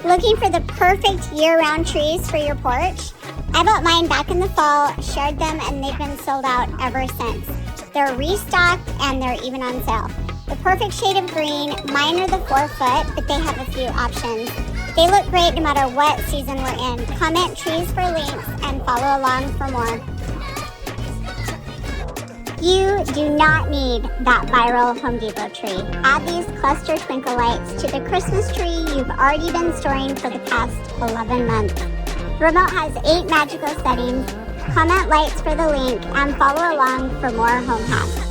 Looking for the perfect year-round trees for your porch? I bought mine back in the fall, shared them, and they've been sold out ever since. They're restocked and they're even on sale. The perfect shade of green, mine are the 4-foot, but they have a few options. They look great no matter what season we're in. Comment trees for links and follow along for more. You do not need that viral Home Depot tree. Add these cluster twinkle lights to the Christmas tree you've already been storing for the past 11 months. The remote has 8 magical settings. Comment lights for the link and follow along for more home hacks.